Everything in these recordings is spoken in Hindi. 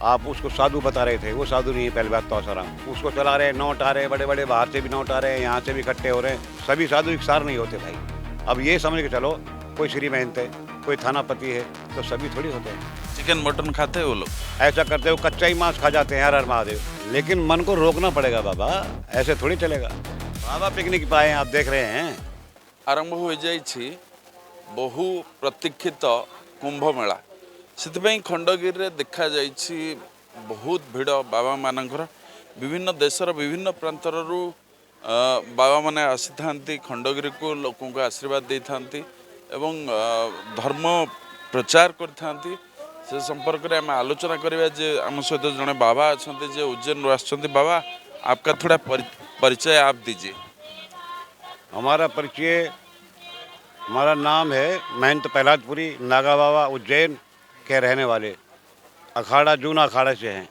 आप उसको साधु बता रहे थे, वो साधु नहीं है। पहली बात तो आसाराम उसको चला रहे हैं, नोट आ रहे हैं बड़े बड़े, बाहर से भी नोट आ रहे हैं, यहाँ से भी इकट्ठे हो रहे हैं। सभी साधु एक सार नहीं होते भाई। अब ये समझ के चलो, कोई श्री महंत है, कोई थानापति है, तो सभी थोड़ी होते हैं। चिकन मटन खाते हैं वो लोग? ऐसा करते हो कच्चा ही मांस खा जाते हैं, हर हर महादेव। लेकिन मन को रोकना पड़ेगा बाबा, ऐसे थोड़ी चलेगा। बाबा पिकनिक पे आए, आप देख रहे हैं। आरंभ हो जाइछि बहु प्रतीक्षित कुंभ मेला। से खंडगिरी रे देखा जाइछि बहुत भिड़ बाबा मानकर। विभिन्न देशर विभिन्न प्रांतरु बाबा माने आसी थांती खंडगिरी को, लोकों को आशीर्वाद दे थांती एवं धर्म प्रचार कर थांती। से संपर्क में आम आलोचना करवा जे आम सहित जड़े बाबा अच्छा जे उज्जैन आसछन्ति। बाबा आपका थोड़ा परिचय आप दीजिए। हमारा परिचय, हमारा नाम है महंत प्रहलादपुरी, नागा बाबा उज्जैन के रहने वाले। अखाड़ा जूना अखाड़ा से हैं,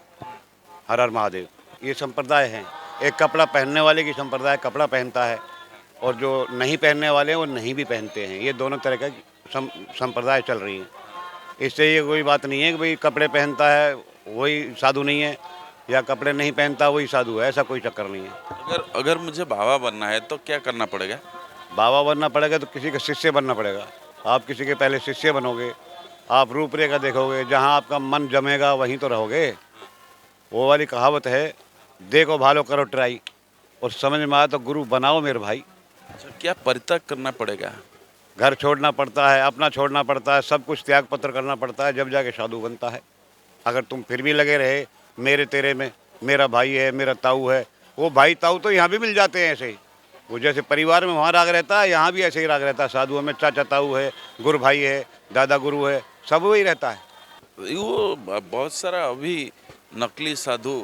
हर हर महादेव। ये संप्रदाय हैं। एक कपड़ा पहनने वाले की संप्रदाय कपड़ा पहनता है, और जो नहीं पहनने वाले हैं वो नहीं भी पहनते हैं। ये दोनों तरह का संप्रदाय चल रही हैं। इससे ये कोई बात नहीं है कि भाई कपड़े पहनता है वही साधु नहीं है, या कपड़े नहीं पहनता वही साधु है, ऐसा कोई चक्कर नहीं है। अगर मुझे बाबा बनना है तो क्या करना पड़ेगा? बाबा बनना पड़ेगा तो किसी का शिष्य बनना पड़ेगा। आप किसी के पहले शिष्य बनोगे, आप रूपरेखा देखोगे, जहाँ आपका मन जमेगा वहीं तो रहोगे। वो वाली कहावत है, देखो भालो करो ट्राई, और समझ में आया तो गुरु बनाओ मेरे भाई। अच्छा, क्या परित्याग करना पड़ेगा? घर छोड़ना पड़ता है, अपना छोड़ना पड़ता है, सब कुछ त्याग पत्र करना पड़ता है, जब जाके साधु बनता है। अगर तुम फिर भी लगे रहे मेरे तेरे में, मेरा भाई है, मेरा ताऊ है, वो भाई ताऊ तो यहाँ भी मिल जाते हैं ऐसे ही। वो जैसे परिवार में वहाँ राग रहता है, यहाँ भी ऐसे ही राग रहता है। साधुओं में चाचा ताऊ है, गुरु भाई है, दादा गुरु है, सब वही रहता है। वो बहुत सारा अभी नकली साधु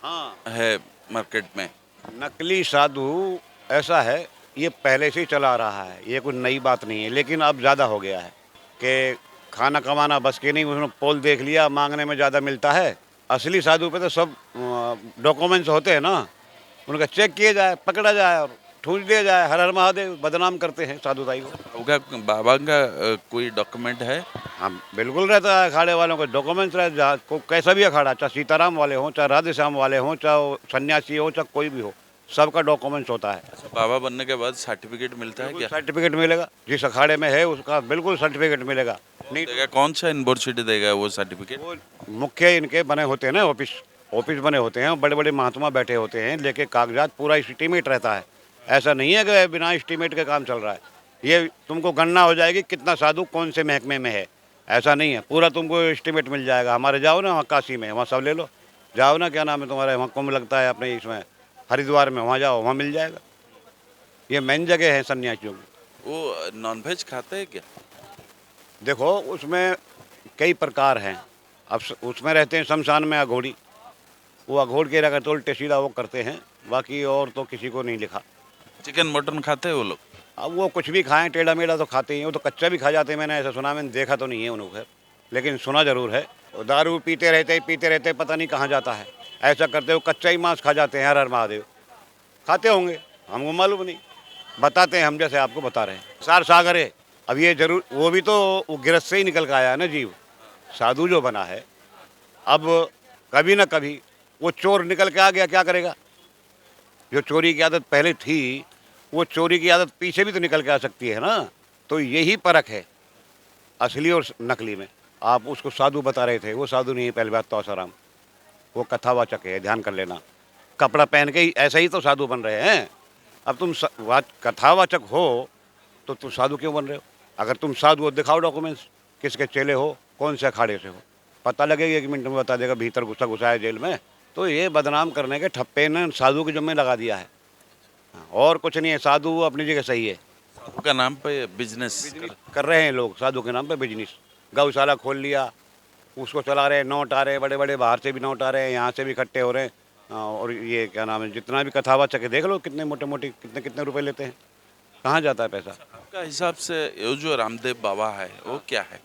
हाँ, है मार्केट में। नकली साधु ऐसा है, ये पहले से ही चला आ रहा है, ये कोई नई बात नहीं है। लेकिन अब ज़्यादा हो गया है कि खाना कमाना बस के नहीं, उसने पोल देख लिया, मांगने में ज़्यादा मिलता है। असली साधु पे तो सब डॉक्यूमेंट्स होते हैं ना, उनका चेक किया जाए, पकड़ा जाए और ठूंस दिया जाए। हर हर महादेव बदनाम करते हैं साधुताई को। होगा बाबा का कोई डॉक्यूमेंट है? हाँ बिल्कुल रहता है, अखाड़े वालों को डॉक्यूमेंट्स रहते, जहाँ को कैसा भी अखाड़ा, चाहे सीताराम वाले हों, चाहे राधे श्याम वाले हों, चाहे सन्यासी हो, चाहे कोई भी हो, सबका डॉक्यूमेंट्स होता है। अच्छा, बाबा बनने के बाद सर्टिफिकेट मिलता है क्या? सर्टिफिकेट मिलेगा, जिस अखाड़े में है उसका बिल्कुल सर्टिफिकेट मिलेगा। नहीं देगा? कौन सा यूनिवर्सिटी देगा वो सर्टिफिकेट? वो मुख्य इनके बने होते हैं ना, ऑफिस बने होते हैं, बड़े बड़े महात्मा बैठे होते हैं लेके कागजात, पूरा एस्टीमेट रहता है। ऐसा नहीं है कि बिना एस्टीमेट के काम चल रहा है। ये तुमको गणना हो जाएगी कितना साधु कौन से महकमे में है, ऐसा नहीं है। पूरा तुमको एस्टीमेट मिल जाएगा। हमारे जाओ ना वहाँ काशी में, वहाँ सब ले लो। जाओ ना, क्या नाम है तुम्हारा, वहाँ कुंभ लगता है अपने इसमें हरिद्वार में, वहाँ जाओ, वहाँ मिल जाएगा। ये मेन जगह है सन्यासियों की। वो नॉनवेज खाते हैं क्या? देखो उसमें कई प्रकार हैं। अब उसमें रहते हैं शमशान में अघोड़ी, वो अघोड़ के अगर तो उल्टे सीधा वो करते हैं, बाकी और तो किसी को नहीं लिखा। चिकन मटन खाते हैं वो लोग? अब वो कुछ भी खाएं, टेढ़ा मेढ़ा तो खाते ही हैं। वो तो कच्चा भी खा जाते हैं, मैंने ऐसा सुना। मैंने देखा तो नहीं है उन्होंने, लेकिन सुना जरूर है। वो दारू पीते रहते पता नहीं कहाँ जाता है। ऐसा करते हो कच्चा ही मांस खा जाते हैं, हर हर महादेव। खाते होंगे, हमको मालूम नहीं, बताते हैं हम जैसे आपको बता रहे हैं। सार सागर है। अब ये जरूर, वो भी तो वो गिरफ्त से ही निकल के आया है ना जीव। साधु जो बना है, अब कभी ना कभी वो चोर निकल के आ गया, क्या करेगा? जो चोरी की आदत पहले थी, वो चोरी की आदत पीछे भी तो निकल के आ सकती है ना। तो यही फर्क है असली और नकली में। आप उसको साधु बता रहे थे, वो साधु नहीं है। पहली बात तो आसाराम, वो कथावाचक है, ध्यान कर लेना। कपड़ा पहन के ही ऐसा ही तो साधु बन रहे हैं। अब तुम कथावाचक हो तो तुम साधु क्यों बन रहे हो? अगर तुम साधु हो, दिखाओ डॉक्यूमेंट्स, किसके चेले हो, कौन से अखाड़े से हो, पता लगेगा। 1 मिनट में बता देगा, भीतर घुसा है जेल में। तो ये बदनाम करने के ठप्पे ने साधु के जुम्मे लगा दिया है, और कुछ नहीं है। साधु अपनी जगह सही है। साधु का नाम पे बिजनेस कर रहे हैं लोग, साधु के नाम पे बिजनेस। गौशाला खोल लिया, उसको चला रहे हैं, नोट आ रहे हैं बड़े बड़े, बाहर से भी नोट आ रहे हैं, यहाँ से भी इकट्ठे हो रहे हैं। और ये क्या नाम है, जितना भी कथावाचक है देख लो, कितने मोटे मोटे कितने कितने रुपए लेते हैं, कहाँ जाता है पैसा। आपका हिसाब से ये जो रामदेव बाबा है वो क्या है?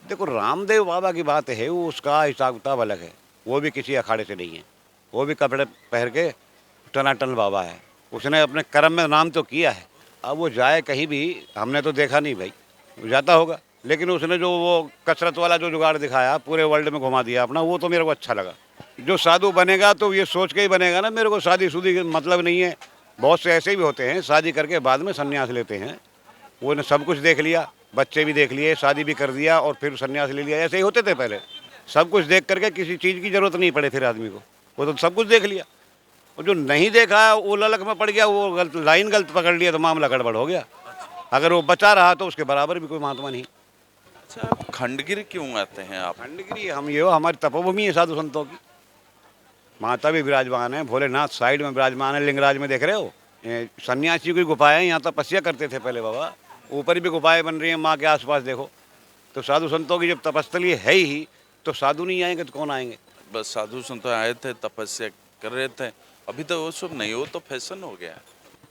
देखो रामदेव बाबा की बात है, वो उसका हिसाब किताब अलग है। वो भी किसी अखाड़े से नहीं है, वो भी कपड़े पहन के टनाटन बाबा है। उसने अपने कर्म में नाम तो किया है। अब वो जाए कहीं भी, हमने तो देखा नहीं भाई, वो जाता होगा। लेकिन उसने जो वो कसरत वाला जो जुगाड़ दिखाया पूरे वर्ल्ड में घुमा दिया अपना, वो तो मेरे को अच्छा लगा। जो साधु बनेगा तो ये सोच के ही बनेगा ना, मेरे को शादी शुदी का मतलब नहीं है। बहुत से ऐसे भी होते हैं शादी करके बाद में संन्यास लेते हैं। वो ने सब कुछ देख लिया, बच्चे भी देख लिए, शादी भी कर दिया और फिर संन्यास ले लिया। ऐसे ही होते थे पहले। सब कुछ देख करके किसी चीज़ की ज़रूरत नहीं पड़े फिर आदमी को, वो तो सब कुछ देख लिया। और जो नहीं देखा वो ललक में पड़ गया, वो गलत लाइन गलत पकड़ लिया तो मामला गड़बड़ हो गया। अगर वो बचा रहा तो उसके बराबर भी कोई महात्मा नहीं। अच्छा, आप खंडगिरी क्यों आते हैं आप? खंडगिरी हम ये हो, हमारी तपोभूमि है साधु संतों की। माता भी विराजमान है, भोलेनाथ साइड में विराजमान है, लिंगराज में देख रहे हो। ये सन्यासी की गुफाएं हैं, यहाँ तपस्या करते थे पहले बाबा। ऊपर भी गुफाएं बन रही हैं माँ के आसपास देखो। तो साधु संतों की जब तपस्थली है ही, तो साधु नहीं आएंगे तो कौन आएंगे। बस साधु संत आए थे, तपस्या कर रहे थे, अभी तो वो सब नहीं, वो तो फैशन हो गया।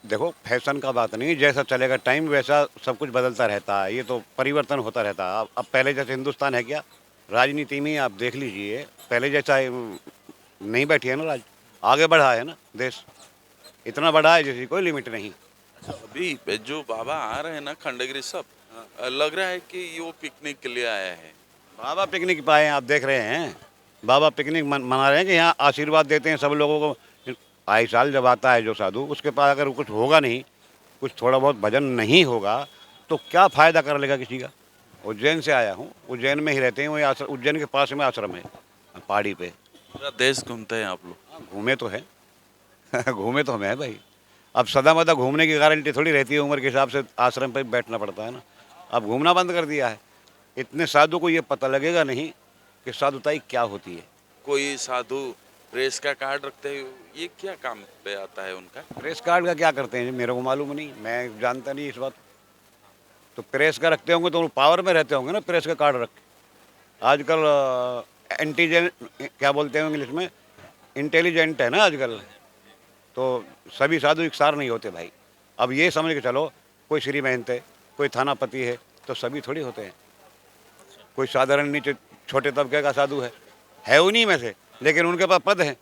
देखो फैशन का बात नहीं, जैसा चलेगा टाइम वैसा सब कुछ बदलता रहता है, ये तो परिवर्तन होता रहता है। अब पहले जैसे हिंदुस्तान है क्या? राजनीति में आप देख लीजिए, पहले जैसा नहीं बैठी है ना राज, आगे बढ़ा है ना देश, इतना बढ़ा है जैसी कोई लिमिट नहीं। अभी जो बाबा आ रहे हैं ना खंडगिरी सब, लग रहा है कि ये वो पिकनिक के लिए आया है। बाबा पिकनिक पाए हैं, आप देख रहे हैं। बाबा पिकनिक मना रहे हैं कि यहाँ आशीर्वाद देते हैं सब लोगों को। आए साल जब आता है जो साधु, उसके पास अगर कुछ होगा नहीं, कुछ थोड़ा बहुत भजन नहीं होगा तो क्या फ़ायदा कर लेगा किसी का। उज्जैन से आया हूँ, उज्जैन में ही रहते हैं, वही उज्जैन के पास में आश्रम है पहाड़ी पे। पूरा देश घूमते हैं आप लोग? हाँ, घूमे तो है घूमे तो हमें है भाई। अब सदा मदा घूमने की गारंटी थोड़ी रहती है, उम्र के हिसाब से आश्रम पे बैठना पड़ता है ना। अब घूमना बंद कर दिया है। इतने साधु को ये पता लगेगा नहीं कि साधुताई क्या होती है। कोई साधु प्रेस का कार्ड रखते हैं, ये क्या काम पे आता है उनका? प्रेस कार्ड का क्या करते हैं मेरे को मालूम नहीं, मैं जानता नहीं इस बात। तो प्रेस का रखते होंगे तो वो पावर में रहते होंगे ना, प्रेस का कार्ड रख के। आजकल एंटीजेंट क्या बोलते हैं इंग्लिश में, इंटेलिजेंट है ना आजकल। तो सभी साधु एक सार नहीं होते भाई। अब ये समझ के चलो, कोई श्री महंत है, कोई थानापति है, तो सभी थोड़ी होते हैं। कोई साधारण नीचे छोटे तबके का साधु है उन्हीं में से, लेकिन उनके पास पद है,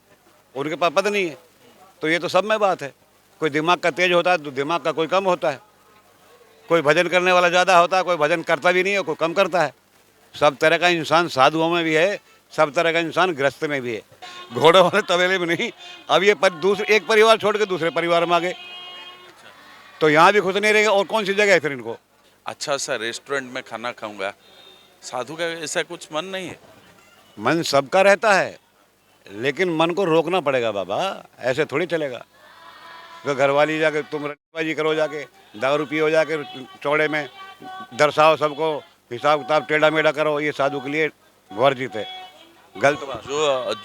उनके पास पद नहीं है। तो ये तो सब में बात है। कोई दिमाग का तेज होता है तो दिमाग का कोई कम होता है। कोई भजन करने वाला ज़्यादा होता है, कोई भजन करता भी नहीं है, कोई कम करता है। सब तरह का इंसान साधुओं में भी है, सब तरह का इंसान गृहस्थ में भी है, घोड़ों वाले तबेले में नहीं। अब ये दूसरे एक परिवार छोड़ के दूसरे परिवार में आ गए, तो यहाँ भी खुश नहीं रहेंगे और कौन सी जगह है फिर इनको। अच्छा सा रेस्टोरेंट में खाना खाऊंगा, साधु का ऐसा कुछ मन नहीं है? मन सबका रहता है, लेकिन मन को रोकना पड़ेगा बाबा, ऐसे थोड़ी चलेगा। तो घरवाली जाके तुम रंगबाजी करो, जाके दारू पियो, जाके चौड़े में दर्शाओ सबको, हिसाब किताब टेढ़ा मेढ़ा करो, ये साधु के लिए वर्जित है, गलत बात।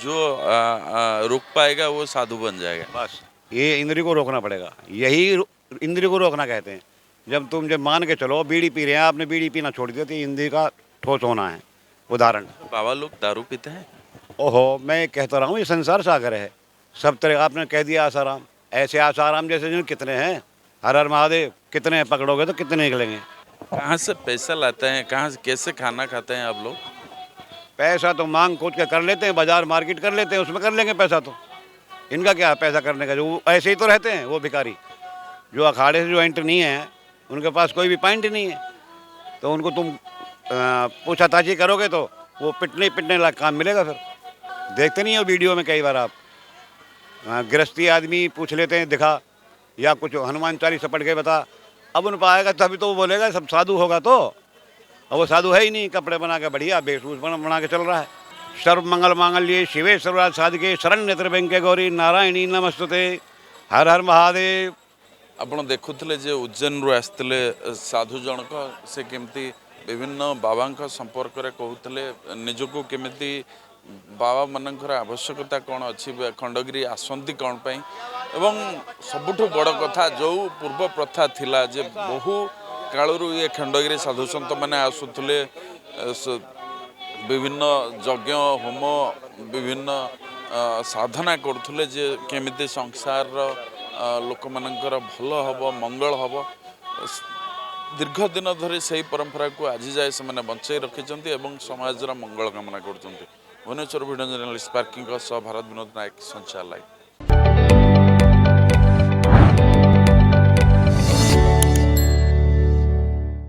जो रुक पाएगा वो साधु बन जाएगा। बस ये इंद्री को रोकना पड़ेगा, यही इंद्री को रोकना कहते हैं। जब मान के चलो बीड़ी पी रहे हैं, आपने बीड़ी पीना छोड़ दिया तो इंद्री का ठोस होना है। उदाहरण, बाबा लोग दारू पीते हैं? ओहो, मैं कहता रहा हूँ ये संसार सागर है, सब तरह। आपने कह दिया आसाराम, ऐसे आसाराम जैसे जो कितने हैं, हर हर महादेव कितने हैं, पकड़ोगे तो कितने निकलेंगे। कहाँ से पैसा लाते हैं, कहाँ से कैसे खाना खाते हैं आप लोग? पैसा तो मांग कूद के कर लेते हैं, बाजार मार्केट कर लेते हैं, उसमें कर लेंगे पैसा। तो इनका क्या है पैसा करने का, जो ऐसे ही तो रहते हैं वो भिखारी। जो अखाड़े से जो एंटर नहीं है, उनके पास कोई भी पॉइंट नहीं है, तो उनको तुम पूछताछी करोगे तो वो पिटने लायक काम मिलेगा। फिर देखते नहीं हो वीडियो में कई बार आप, गृहस्थी आदमी पूछ लेते हैं दिखा, या कुछ हनुमान चालीसा पढ़ के बता, अब उन पाएगा तभी तो वो बोलेगा सब साधु होगा। तो अब वो साधु है ही नहीं, कपड़े बना के बढ़िया बेशूष बना के चल रहा है। सर्व मंगल मांगल्ये शिवे सर्वार्थ साधिके शरण्य त्र्यंबके गौरी नारायणी नमस्तुते, हर हर महादेव। ଆପଣ ଦେଖୁଥିଲେ ଯେ ଉଜ୍ଜୈନରୁ ଆସିଥିଲେ ସାଧୁ ଜଣକ, ସେ କେମିତି ବିଭିନ୍ନ ବାବାଙ୍କ ସମ୍ପର୍କରେ କହୁଥିଲେ, ନିଜକୁ କେମିତି ବାବାମାନଙ୍କର ଆବଶ୍ୟକତା କ'ଣ ଅଛି, ଖଣ୍ଡଗିରି ଆସନ୍ତି କ'ଣ ପାଇଁ, ଏବଂ ସବୁଠୁ ବଡ଼ କଥା ଯେଉଁ ପୂର୍ବ ପ୍ରଥା ଥିଲା ଯେ ବହୁ କାଳରୁ ଏ ଖଣ୍ଡଗିରି ସାଧୁ ସନ୍ତମାନେ ଆସୁଥିଲେ, ବିଭିନ୍ନ ଯଜ୍ଞ ହୋମ ବିଭିନ୍ନ ସାଧନା କରୁଥିଲେ ଯେ କେମିତି ସଂସାରର ଲୋକମାନଙ୍କର ଭଲ ହେବ, ମଙ୍ଗଳ ହେବ। ଦୀର୍ଘ ଦିନ ଧରି ସେହି ପରମ୍ପରାକୁ ଆଜି ଯାଏ ସେମାନେ ବଞ୍ଚାଇ ରଖିଛନ୍ତି ଏବଂ ସମାଜର ମଙ୍ଗଳ କାମନା କରୁଛନ୍ତି। ଭୁବନେଶ୍ୱର ଭିଡ଼ିଓ ଜର୍ଣ୍ଣାଲିଷ୍ଟ ପାର୍କିଂଙ୍କ ସହ ଭାରତ ବିନୋଦ ନାୟକ, ସଞ୍ଚାର ଲାଇଭ୍।